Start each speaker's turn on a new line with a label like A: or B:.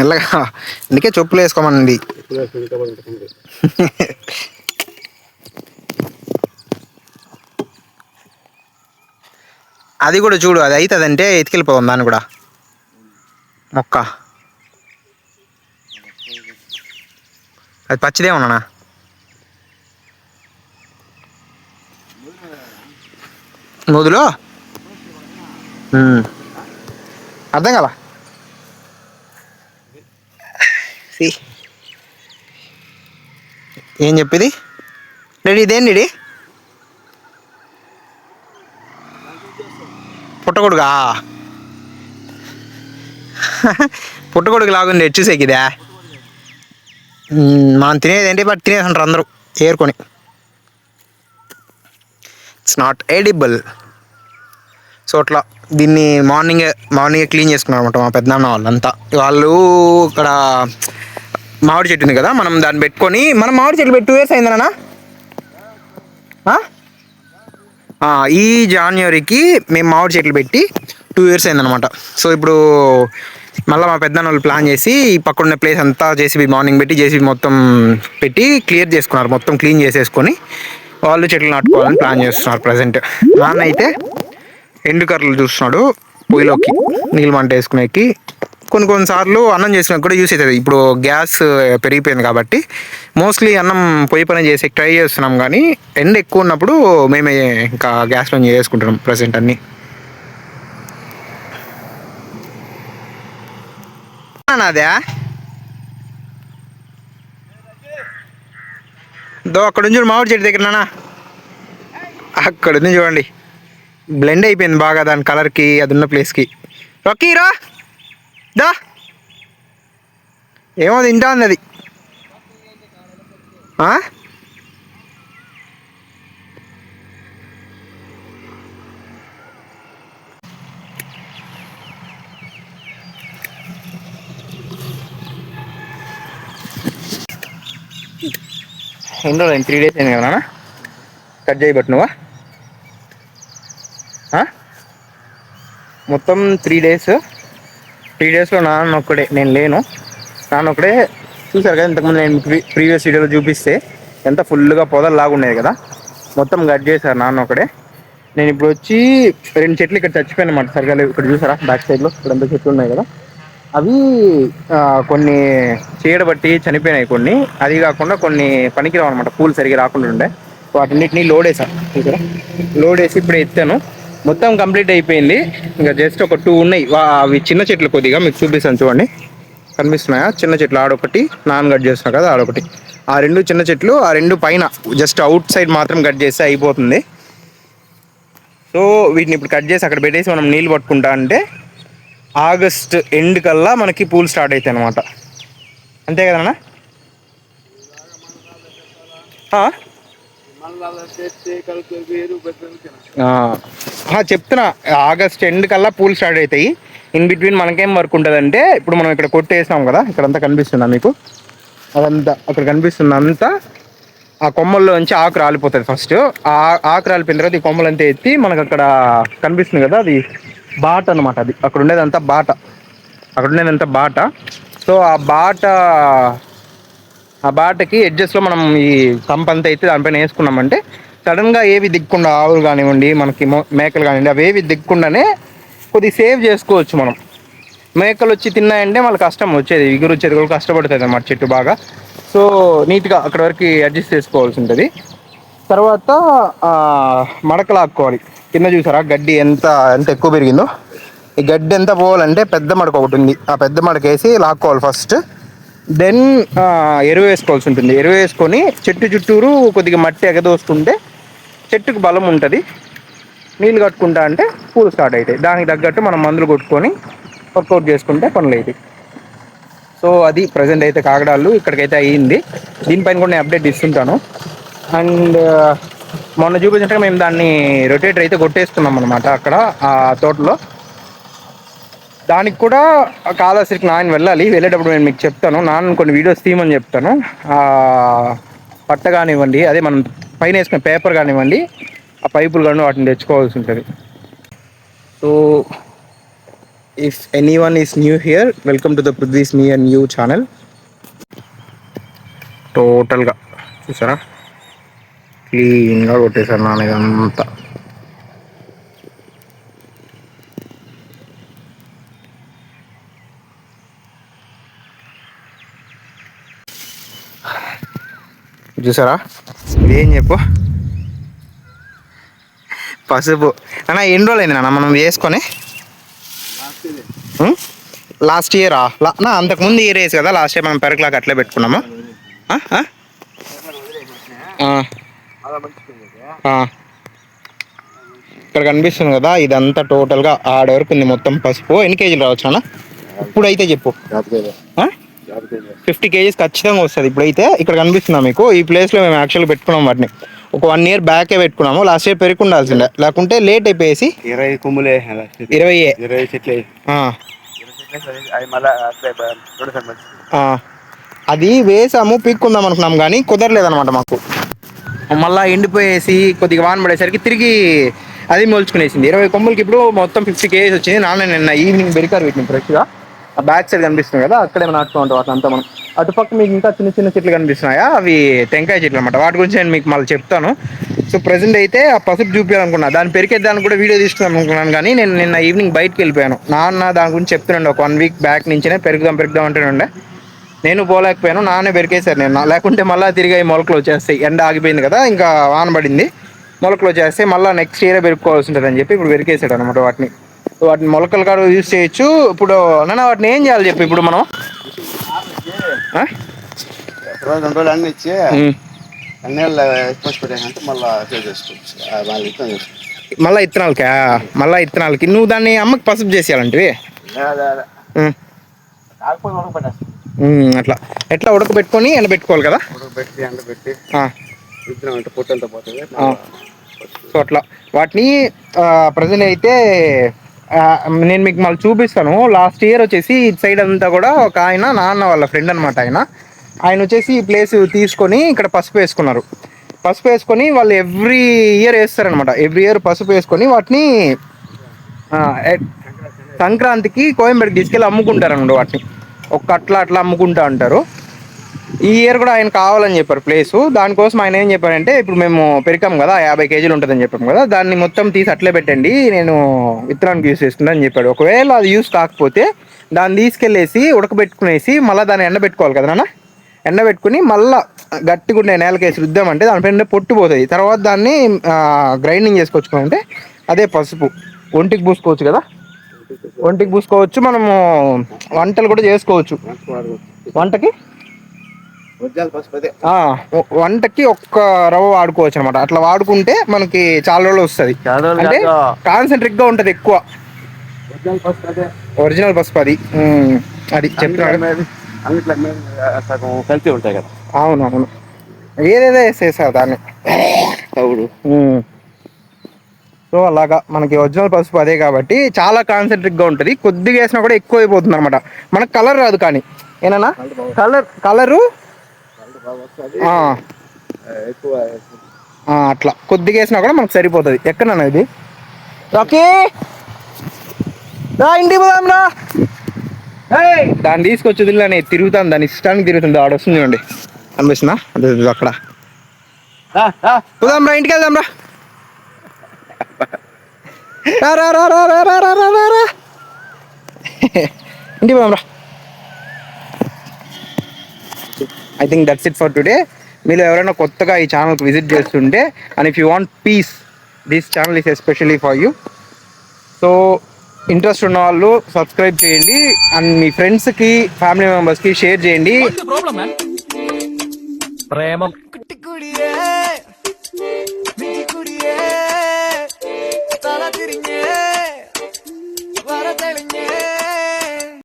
A: మెల్లగా. అందుకే చెప్పులు వేసుకోమనండి. అది కూడా చూడు, అది అవుతుందంటే ఎత్తుకెళ్ళిపోదాం దాన్ని కూడా మొక్క. అది పచ్చిదేమన్నా నూదులో అర్థం కదా. ఏం చెప్పేది రెడీ? ఇదేంటి పుట్టగొడుగా? పుట్టగొడుగు లాగుంది చూసేకి ఇదే. మనం తినేది ఏంటి బట్ తినేసి అంటారు అందరూ ఏరుకొని. It's not edible. సో అట్లా దీన్ని మార్నింగే క్లీన్ చేసుకున్నారు అనమాట మా పెద్దనాన్న వాళ్ళంతా. వాళ్ళు ఇక్కడ మామిడి చెట్టు ఉంది కదా, మనం దాన్ని పెట్టుకొని, మనం మామిడి చెట్లు పెట్టి 2 years అయిందనా. ఈ జాన్వరికి మేము మామిడి చెట్లు పెట్టి 2 years అయిందనమాట. సో ఇప్పుడు మళ్ళీ మా పెద్దనాన్న వాళ్ళు ప్లాన్ చేసి ఈ పక్కన ప్లేస్ అంతా జేసీబీ మార్నింగ్ పెట్టి జేసీబీ మొత్తం పెట్టి క్లియర్ చేసుకున్నారు. మొత్తం క్లీన్ చేసేసుకొని వాళ్ళు చెట్లు నాటుకోవాలని ప్లాన్ చేస్తున్నారు ప్రజెంట్. నాన్న అయితే ఎండు కర్రలు చూస్తున్నాడు పొయ్యిలోకి నీళ్ళు మంట వేసుకునేకి. కొన్నిసార్లు అన్నం చేసుకునే కూడా యూస్ అవుతుంది. ఇప్పుడు గ్యాస్ పెరిగిపోయింది కాబట్టి మోస్ట్లీ అన్నం పొయ్యి పని చేసి ట్రై చేస్తున్నాం, కానీ ఎండ ఎక్కువ ఉన్నప్పుడు మేమే ఇంకా గ్యాస్లో చేసుకుంటున్నాం ప్రజెంట్ అన్నీ. అదే అక్కడ నుంచి మామిడి చెట్టు దగ్గర నానా, అక్కడ ఉంది చూడండి. బ్లెండ్ అయిపోయింది బాగా దాని కలర్కి, అది ఉన్న ప్లేస్కి. రొక్కీరా దా, ఏమో తింటా ఉంది అది. ఎన్నో 3 days అయింది కదా నాన్న కట్ చేయబట్టి నువ్వా? మొత్తం 3 days. 3 daysలో నాన్న ఒక్కడే, నేను లేను. నాన్న ఒక్కడే. చూసారు కదా ఇంతకుముందు నేను ప్రీవియస్ వీడియోలో చూపిస్తే ఎంత ఫుల్గా పొదల్లాగా ఉన్నాయి కదా, మొత్తం కట్ చేశారు నాన్న ఒకడే. నేను ఇప్పుడు వచ్చి 2 చెట్లు ఇక్కడ చచ్చిపోయినమాట సరిగా లేవు. ఇక్కడ చూసారా బ్యాక్ సైడ్లో ఇక్కడ ఎంత చెట్లు ఉన్నాయి కదా, అవి కొన్ని చీడబట్టి చనిపోయినాయి కొన్ని. అది కాకుండా కొన్ని పనికిరావు అనమాట, పూలు సరిగా రాకుండా ఉండే. వాటిన్నిటిని లోడ్ వేసాను. ఇక్కడ లోడ్ వేసి ఇప్పుడు ఎత్తాను. మొత్తం కంప్లీట్ అయిపోయింది. ఇంకా జస్ట్ ఒక 2 ఉన్నాయి. అవి చిన్న చెట్లు కొద్దిగా మీకు చూపిస్తాను చూడండి, కనిపిస్తున్నాయా? చిన్న చెట్లు ఆడొకటి, నాన్ కట్ చేస్తున్నా కదా ఆడొకటి. ఆ 2 చిన్న చెట్లు, ఆ 2 పైన జస్ట్ అవుట్ సైడ్ మాత్రం కట్ చేస్తే అయిపోతుంది. సో వీటిని ఇప్పుడు కట్ చేసి అక్కడ పెట్టేసి మనం నీళ్ళు పట్టుకుంటా అంటే ఆగస్ట్ ఎండ్ కల్లా మనకి పూలు స్టార్ట్ అవుతాయి అన్నమాట. అంతే కదన్నా? చెప్తున్నా, ఆగస్ట్ ఎండ్ కల్లా పూలు స్టార్ట్ అవుతాయి. ఇన్ బిట్వీన్ మనకేం వర్క్ ఉంటుందంటే, ఇప్పుడు మనం ఇక్కడ కొట్టేసాం కదా, ఇక్కడంతా కనిపిస్తుందా మీకు? అదంతా అక్కడ కనిపిస్తుంది అంతా. ఆ కొమ్మల్లో నుంచి ఆకు రాలిపోతుంది ఫస్ట్. ఆ ఆకు రాలిపోయిన తర్వాత ఈ కొమ్మలంతా ఎత్తి మనకు అక్కడ కనిపిస్తుంది కదా, అది బాట అనమాట. అది అక్కడ ఉండేదంతా బాట, అక్కడ ఉండేదంతా బాట. సో ఆ బాటకి ఎడ్జెస్లో మనం ఈ కంపంతా అయితే దానిపైన వేసుకున్నామంటే సడన్గా ఏవి దిక్కుండా, ఆవులు కానివ్వండి మనకి మేకలు కానివ్వండి, అవి ఏవి దిక్కుండానే కొద్దిగా సేవ్ చేసుకోవచ్చు మనం. మేకలు వచ్చి తిన్నాయంటే మళ్ళీ కష్టం వచ్చేది, ఇగురు వచ్చేది కూడా కష్టపడుతుంది అన్నమాట చెట్టు బాగా. సో నీట్గా అక్కడ వరకు అడ్జస్ట్ చేసుకోవాల్సి ఉంటుంది. తర్వాత మడక లాక్కోవాలి. కింద చూసారా గడ్డి ఎంత ఎక్కువ పెరిగిందో. ఈ గడ్డి ఎంత పోవాలంటే పెద్ద మడక ఒకటి ఉంది, ఆ పెద్ద మడక వేసి లాక్కోవాలి ఫస్ట్. దెన్ ఎరువు వేసుకోవాల్సి ఉంటుంది. ఎరువు వేసుకొని చెట్టు చుట్టూరు కొద్దిగా మట్టి ఎగదోసుకుంటే చెట్టుకు బలం ఉంటుంది. నీళ్ళు కట్టుకుంటా అంటే పూలు స్టార్ట్ అవుతాయి. దానికి తగ్గట్టు మనం మందులు కొట్టుకొని వర్కౌట్ చేసుకుంటే పనులు అవుతాయి. సో అది ప్రజెంట్ అయితే కాగడాలు ఇక్కడికైతే అయ్యింది. దీనిపైన కూడా నేను అప్డేట్ ఇస్తుంటాను. అండ్ మొన్న చూపించినట్టుగా మేము దాన్ని రొటేటర్ అయితే కొట్టేస్తున్నాం అనమాట అక్కడ ఆ తోటలో. దానికి కూడా కాళహస్తికి నాన్న వెళ్ళాలి. వెళ్ళేటప్పుడు నేను మీకు చెప్తాను, నాన్న కొన్ని వీడియోస్ తీయమని చెప్తాను. పట్ట కానివ్వండి, అదే మనం పైన వేసుకునే పేపర్ కానివ్వండి, ఆ పైపులు కానీ వాటిని తెచ్చుకోవాల్సి ఉంటుంది. So if anyone is new here, welcome to the Prithvi's me and you channel. టోటల్గా చూసారా క్లీన్గా కొట్టేశారు నాన్న ఇదంతా. చూసారా ఇదేం చెప్పు పసుపు అన్న ఎన్ని రోజులు అయింది నాన్న మనం వేసుకొని? లాస్ట్ ఇయరా నా అంతకుముందు ఇయర్ వేసి కదా లాస్ట్ ఇయర్ మనం పెరక్లాగా అట్లే పెట్టుకున్నాము. ఇక్కడ కనిపిస్తుంది కదా ఇదంతా టోటల్గా ఆడ వరకు ఉంది మొత్తం పసుపు. ఎన్ని కేజీలు రావచ్చు అన్న ఇప్పుడైతే చెప్పు? 50 kgs ఖచ్చితంగా వస్తుంది ఇప్పుడైతే. ఇక్కడ కనిపిస్తున్నా మీకు ఈ ప్లేస్లో మేము యాక్చువల్గా పెట్టుకున్నాం వాటిని. ఒక 1 year బ్యాకే పెట్టుకున్నాము. లాస్ట్ ఇయర్ పెరిగి ఉండాల్సిందే, లేకుంటే లేట్ అయిపోయేసి
B: 20 కొమ్ములే 20 చెట్లే
A: అది వేసాము పీక్కుందాం అనుకున్నాం కానీ కుదరలేదనమాట మాకు. మళ్ళీ ఎండిపోయేసి కొద్దిగా వాన పడేసరికి తిరిగి అది మొలుచుకునేసింది. 20 కొమ్ములకి ఇప్పుడు మొత్తం 50 kgs వచ్చింది. నాన్న నిన్న ఈవినింగ్ బెరికారు వీటిని ఫ్రెష్గా ఆ బ్యాక్ సైడ్ కనిపిస్తుంది కదా అక్కడే నాటుతూ ఉంటాం అట్లంతా మనం. అటుపక్క మీకు ఇంకా చిన్న చిన్న చెట్లు కనిపిస్తున్నాయా, అవి టెంకాయ చెట్లు అనమాట. వాటి గురించి నేను మీకు మళ్ళీ చెప్తాను. సో ప్రజెంట్ అయితే ఆ పసుపు చూపించాలనుకున్నా, దాన్ని పెరికేద్దానికి కూడా వీడియో తీసుకుందాం అనుకున్నాను కానీ నేను నిన్న ఈవినింగ్ బయటకు వెళ్ళిపోయాను. నాన్న దాని గురించి చెప్తున్నాడు ఒక 1 week బ్యాక్ నుంచినే పెరుగుదాం అంటేనండే నేను పోలేకపోయాను. నాన్నే పెరికేశారు నేను, లేకుంటే మళ్ళీ తిరిగి మొలకలు వచ్చేస్తాయి. ఎండ ఆగిపోయింది కదా ఇంకా వాన పడింది, మొలకలు వచ్చేస్తే మళ్ళీ నెక్స్ట్ ఇయరే పెరుక్కోవాల్సి ఉంటుంది అని చెప్పి ఇప్పుడు పెరికేసాడు అనమాట వాటిని. మొలకలు కాడ యూజ్ చేయొచ్చు. ఇప్పుడు నాన్న వాటిని ఏం చేయాలి చెప్పి ఇప్పుడు మనం?
B: అన్ని ఇచ్చి
A: మళ్ళీ ఇత్తనాలకి నువ్వు దాన్ని అమ్మకి పసుపు చేసేయాలంటివి. అట్లా ఎట్లా ఉడకబెట్టుకొని ఎండబెట్టుకోవాలి కదా?
B: ఎండబెట్టి
A: సో అట్లా వాటిని ప్రజెంట్ అయితే నేను మీకు మళ్ళీ చూపిస్తాను. లాస్ట్ ఇయర్ వచ్చేసి ఇటు సైడ్ అంతా కూడా ఒక ఆయన నాన్న వాళ్ళ ఫ్రెండ్ అనమాట. ఆయన వచ్చేసి ఈ ప్లేస్ తీసుకొని ఇక్కడ పసుపు వేసుకున్నారు. పసుపు వేసుకొని వాళ్ళు ఎవ్రీ ఇయర్ వేస్తారనమాట. ఎవ్రీ ఇయర్ పసుపు వేసుకొని వాటిని సంక్రాంతికి కోయంబేడుకి తీసుకెళ్ళి అమ్ముకుంటారు అనమాట. వాటిని అట్లా అమ్ముకుంటా అంటారు. ఈ ఇయర్ కూడా ఆయన కావాలని చెప్పారు ప్లేసు. దానికోసం ఆయన ఏం చెప్పారంటే ఇప్పుడు మేము పెరికాం కదా 50 kgs ఉంటుందని చెప్పాము కదా, దాన్ని మొత్తం తీసి అట్లే పెట్టండి, నేను విత్తనానికి యూస్ చేసుకుంటా అని చెప్పాడు. ఒకవేళ అది యూస్ కాకపోతే దాన్ని తీసుకెళ్ళేసి ఉడకబెట్టుకునేసి మళ్ళీ దాన్ని ఎండబెట్టుకోవాలి కదా నాన్న. ఎండబెట్టుకుని మళ్ళీ గట్టిగా ఉండే నేలకేసి రుద్దామంటే దానిపైన పొట్టు పోతుంది. తర్వాత దాన్ని గ్రైండింగ్ చేసుకొచ్చుకోవాలంటే అదే పసుపు ఒంటికి పూసుకోవచ్చు కదా, ఒంటికి పూసుకోవచ్చు. మనము వంటలు కూడా చేసుకోవచ్చు. వంటకి ఒక్క రవ్వ వాడుకోవచ్చు అనమాట. అట్లా వాడుకుంటే మనకి చాలా రోజులు వస్తుంది. అంటే కాన్సన్ట్రేట్ గా ఉంటది ఎక్కువ. ఒరిజినల్ పసుపు అది చెప్తున్నాడు.
B: కలిసి ఉంటాయి కదా.
A: అవునవును ఏదేదో వేసేసారు దాన్ని తవుడు. సో అలాగా మనకి ఒరిజినల్ పసుపు అదే కాబట్టి చాలా కాన్సన్ట్రేట్ గా ఉంటుంది. కొద్దిగా వేసినా కూడా ఎక్కువ అయిపోతుంది అనమాట. మనకు కలర్ రాదు కానీ ఏనా కలరు అట్లా కొద్దిగా వేసినా కూడా మనకు సరిపోతుంది. ఎక్కడన్నా ఇది ఓకే ఇంటికి పోదాంరా. దాన్ని తీసుకొచ్చి వదిలిని తిరుగుతాను, దాని ఇష్టానికి తిరుగుతుంది. ఆడ వస్తుంది చూడండి అనిపిస్తుందా అదే అక్కడ. పోదాంరా ఇంటికి వెళ్దాంరా. ఇంటికి పోదాంరా. I think that's it for today. మీరు ఎవరైనా కొత్తగా ఈ ఛానల్కి విజిట్ చేస్తుంటే and if you want peace this channel is especially for you. So interest ఉన్న వాళ్ళు సబ్స్క్రైబ్ చేయండి అండ్ మీ ఫ్రెండ్స్కి ఫ్యామిలీ మెంబర్స్కి షేర్ చేయండి.